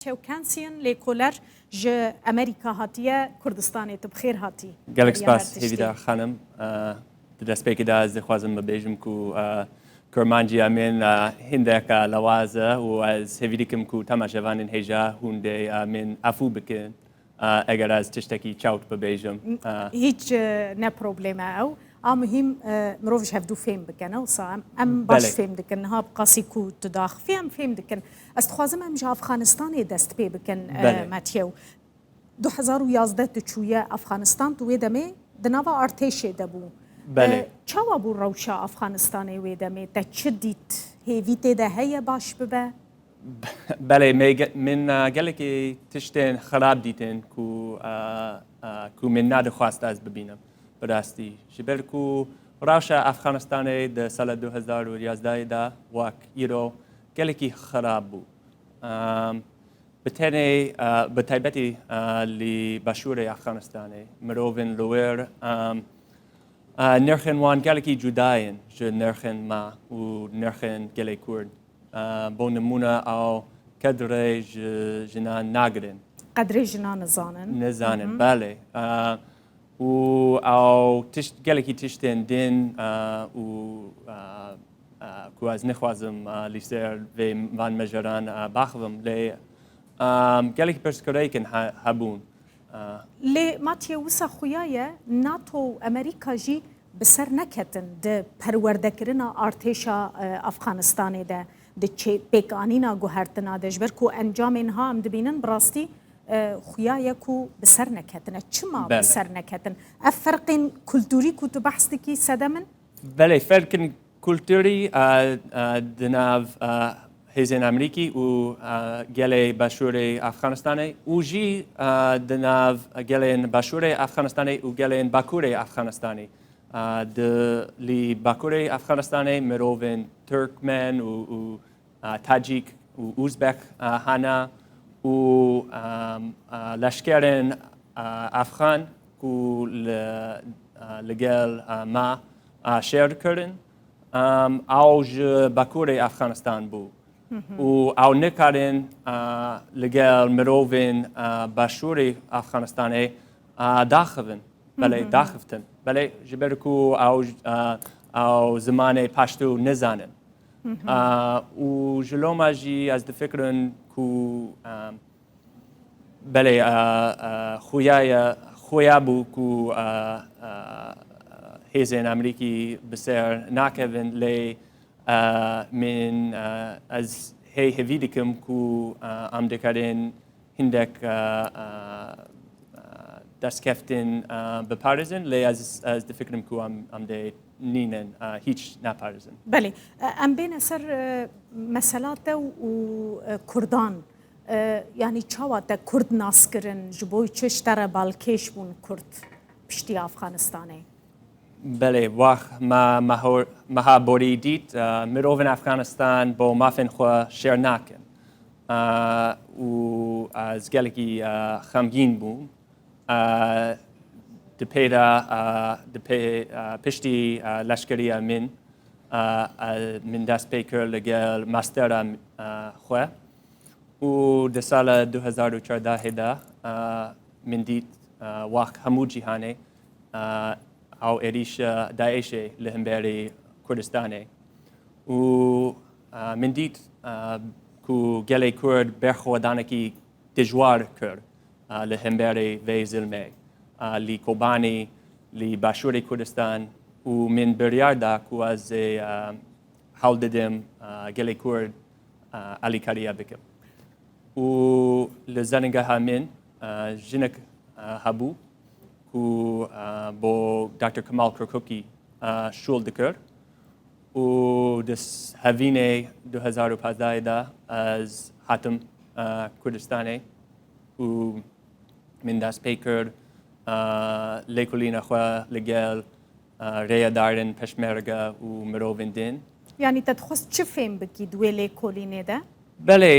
چوکنسین لێکۆلەر ji Amerika hatiye Kurdistanê tu bixêr hatî. Gelek spas hêvîda xanım. Di destpêkê ez dixwazim bibêjim ku Kurmanjiya min hindek lawaz e û ez hêvî dikim ku temaşevanên hêja hûn dê min afû bikin eger ez tiştekî çawt bibêjim. Hiç ne probleme ew. A muhîm mirov ji hevdû fêm bikin wisa em baş fêm dikin niha qasî ku tu daxivî em fêm dikin. Ez dixwazim em ji Afxanistanê dest pê bikin Metiyew. 2011 tu çûye Afxanistan tu wê demê di nava artêşê de bû. Çawa bû rewşa Afxanistanê wê demê te çi dît hêvî tê de heye baş bibe? Belê min gelekî tiştên xerab dîtin ku min nadixwast ez bibînim. براستی جبر کو راشا افغانستان د سال 2011 دا وک ایرو گلکی خراب بو بتنی بتایبتی لی باشور افغانستان مروون لویر نرخن وان گلکی جداین جو نرخن ما و نرخن گلی کرد بو نمونه او قدره جنان ناگرن قدره جنان نزانن بله و او gelekî tiştên din û ku ez nixwazim li ser vê van mejeran baxivim lê gelekî pirsgirêkin hebûn. Lê Matiye wisa xuya ye NATO Amerika jî bi ser neketin di perwerdekirina artêşa Afxanistanê de di pêkanîna guhertina de ji ber ku encamên ha em dibînin bi rastî خویا یکو بسر نکتنه چما بسر نکتن افرقین کلتوری کو تو بحث کی سدمن بله فرق کلتوری دناو هزین امریکی و گله باشور افغانستانی و جی دناو گله باشور افغانستانی و گله باکور افغانستانی لی باکور افغانستانی مروون ترکمن و تاجیک و ازبک هانا و لشکرین افغان کو لگل ما شیر کردن اوج باکور افغانستان بو و او نکردن لگل مروین باشور افغانستانی داخلن بله داخلتن بله جبر کو او زمان پشتو نزانن و جلوماجی از دفکرن کو بله خویا بو کو هزین امریکی بسر ناکوین لی من از هی دیکم کو ام دکارن هندک دست کفتن بپارزن لی از دفکرم کو ام دی نینن هیچ نپارزن. بله ام بین سر مسئلات و کردان یعنی چاوات کرد ناسکرن جبوی چشتر بالکش بون کرد پشتی افغانستانی. بله وقت ما بوری دید مروون افغانستان با مافن خو شیر نکن و از گلگی خمگین بون پشتی لشکری من دست پیکر لگل ماستر خواه و در سال 2014 دا من دید وقت همو جهانه او ایریش داعش لهمبری کردستانه و من دید که گلی کرد برخوردانکی دجوار کرد لهمبری وی ظلمه لی کوبانی لی باشور کردستان و من بریاردا کو از حال دادم گلی کرد علی کاریا بکم و لزنگه همین جنک هبو کو با دکتر کمال کرکوکی شول دکر و دس هفینه 2015 دا از حاتم کردستانه و من دست پیکر lêkolînê xwe li gel rêyedarên Pesmerge û mirovên din. Yani te dixwest çi fêm bikî di wê lêkolînê de? Belê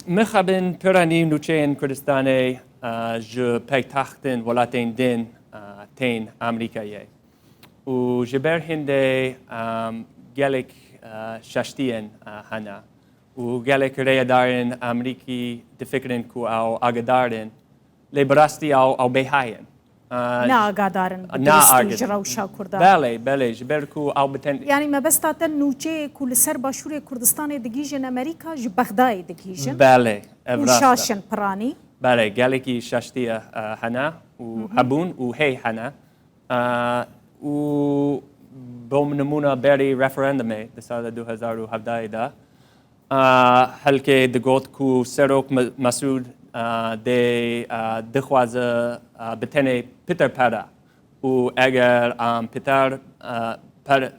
mixabin pêranî nûçeyên Kurdistanê ji paytextên welatên din tên Amerîkayê û ji ber hindê gelek şaştiyên hene û وقالك ريادارن أمريكي تفكرن كو أو أقدارن لبراستي أو بيهاين نا أقدارن نا بدرستي جراوشا كردان بله جبركو أو بتن يعني ما بس تاتن نوچه كل سربا شوري كردستان دقيجن أمريكا جبغداي دقيجن بله وشاشن براني بله قالكي شاشتية هنا وهبون وهي هنا و بومنمونا بري رفراندمي دسالة 2017 دا هلكي دقوت كو سروك مسعود دي دخوازه بتني بيتر بارا و اگر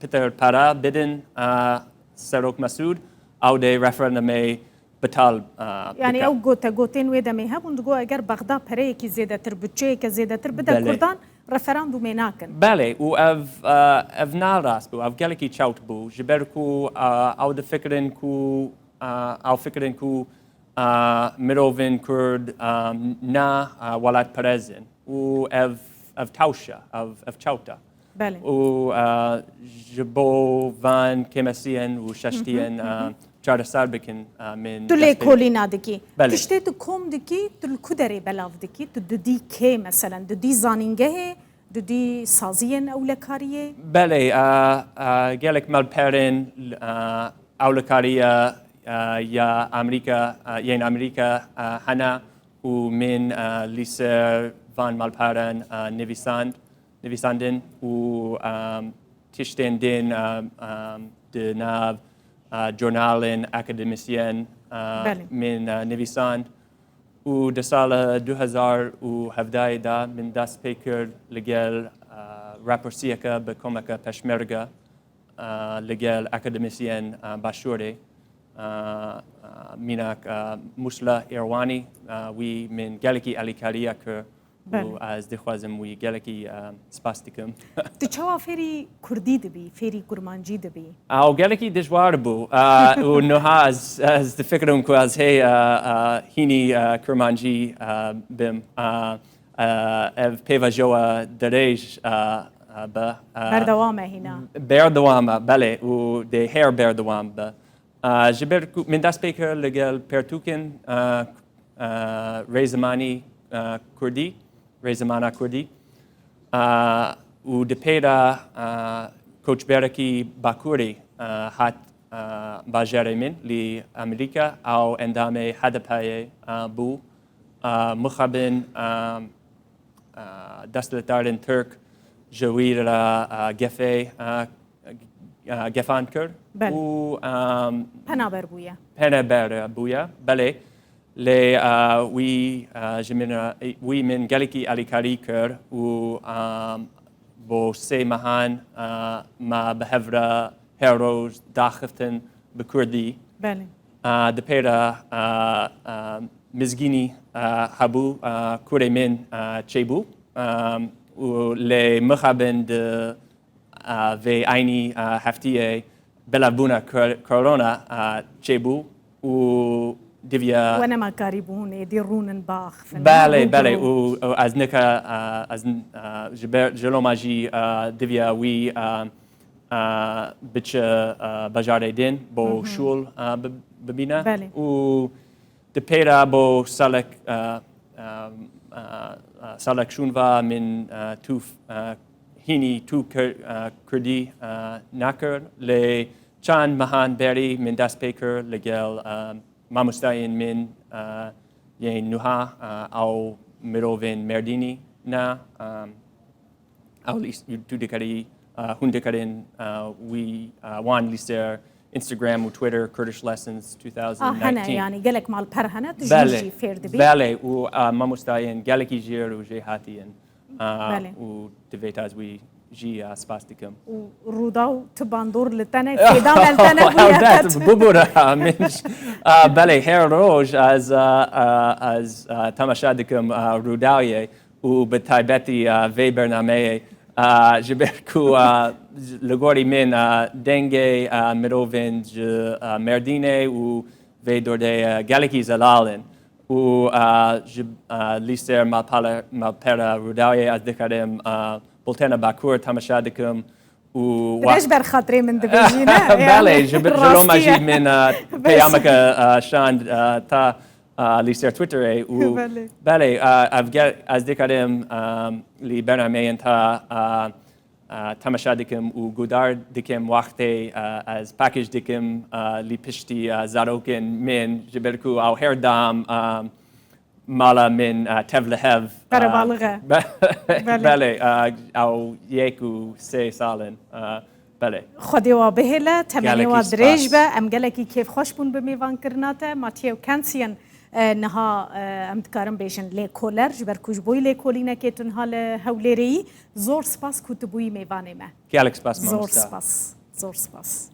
بيتر بارا بدن سروك مسعود او دي رفراندمي بتال يعني او قوتين ويدا ميهابون دقو اگر بغدا بري كي زيادة تر بچه كي زيادة تر بدا كردان رفراندوم ناكن بله و اف ناراس بو اف گلكي چاوت بو جبركو او دفكرن كو او فكرن كو مروفن كرد نا ولات برزن و اف تاوشا اف چاوتا بله و جبو فان كمسيان و ششتيان چار سال بکن من تو لêkolînê دکی بله. تشتی تو کم دکی تو کدری بلاو دکی تو ددی مثلا ددی زانینگه ددی سازین اولکاریه بله گلک مال پرن اولکاریا یا امریکا یین امریکا هنا و من لیسر وان مال پرن نویساندن و تشتن دین دناو جورنالن اکادمیسین من نویساند و در سال 2017 دا من دست پی کرد لگل راپرسیه که به کمک پشمرگه لگل اکادمیسین باشوره مینک مسلا ایروانی وی من گلکی الیکاریه کرد و از دخوازم وی گلکی سپاس دیکم. تو چوا فری کردی دبی فری کرمانجی دبی او گلکی دشوار بو و نها از دفکرم که از هی هینی کرمانجی بم اف پیوا جوا دریج با بردوامه هینا بردوامه بله و ده هر بردوام با جبر من دست پیکر لگل پرتوکن ریزمانی کردی رزمانا کردی و دپیرا کوچبرکی باکوری هات باجر من لی امریکا او اندام هدپای بو مخابن دستلتارن ترک جویر گفان کرد و پنابر بویا پنابر بویا بله لی وی من گلکی الیکاری کرد و با سه ماهان ما به هفره هر روز داخفتن به کردی. بله. دپیرا مزگینی هبو کره من چه بو و لی مخابن و اینی هفتیه بلابونا کرونا چه بو و دیویا و نما کاریبون ایدیرونن باخ بله و از نکا از جلوماجی دیویا وی بچه بجاره دین با شول ببینه و دپیرا با سالک شونوا من توف هینی تو کردی نکرد لی چند ماهان بری من دست پیکر لگل ماموستاین من یه نوها او مروین مردینی نه او تو دکاری هون دکارین وی وان لیستر Instagram و Twitter Kurdish Lessons 2019 هنه یعنی گلک مال پر هنه تجیجی فرد بی بله و ماموستاین گلکی جیر و جهاتین و دویت از وی جی سپاستیکم و روداو تباندور لتنه فیدام التنه بویت ببوره منش بله هر روز از تماشا دکم روداویه و به تایبتی وی برنامه جبرکو لگوری من دنگه مروین مردینه و وی دورده گلکی زلالن و لیستر مالپرا روداویه از دکارم بولتنا باکور تماشا دکم ليش برخاطري من دبيجينا بله جلو مجید من پیامک شان تا لیستر تویتر بله از دیکارم لی برنامه انتا تماشا دکم و گودار دکم وقتی از پاکیج دکم لی پشتی زاروکن من جبرکو او هر دام مالا من تفل هف بالغه بله او یک و 3 سالن بله خودی و بهله تمنی و درج به ام گلکی کیف خوش بون به میوان کرناته ماتیو کنسین نها ام دکارم بیشن لیکولر جبر کوج بوی لیکولینه که تنها هولری زور سپاس کتبوی میوانه ما گلک سپاس زور سپاس